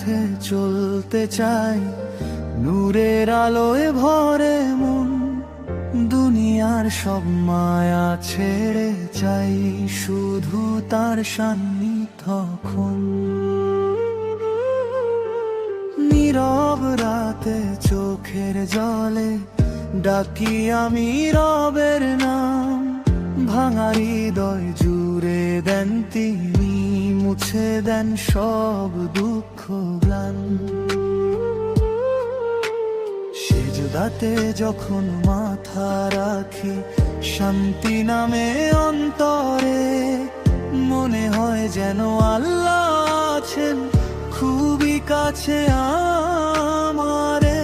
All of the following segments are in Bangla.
পথে চলতে চাই, নূরের আলোয় ভরে মন। দুনিয়ার সব মায়া ছেড়ে চাই শুধু তার সান্নিধ্যক্ষণ। নীরব রাতে চোখের জলে ডাকি আমি রবের নাম। ভাঙা হৃদয় জুড়ে দেন তিনি, মুছে দেন সব দুঃখ গ্লান। সেজদাতে যখন মাথা রাখি, শান্তি নামে অন্তরে। মনে হয় যেন আল্লাহ আছেন খুবই কাছে আমারে।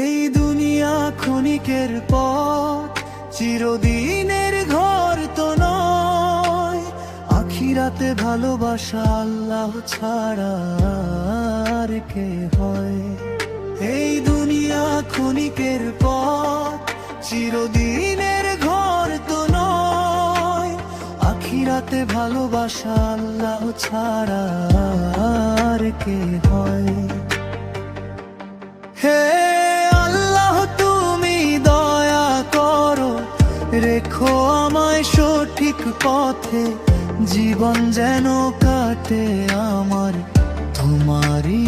এই দুনিয়া ক্ষণিকের পথ, চিরদিনের ঘর তো নয়। আখিরাতে ভালোবাসা আল্লাহ ছাড়া আর কে হয়? এই দুনিয়া ক্ষণিকের পথ, চিরদিনের ঘর তো নয়। আখিরাতে ভালোবাসা আল্লাহ ছাড়া আর কে হয়? হে আল্লাহ, তুমি দয়া করো, রেখো আমায় সঠিক পথে। জীবন যেন কাটে আমার তোমারই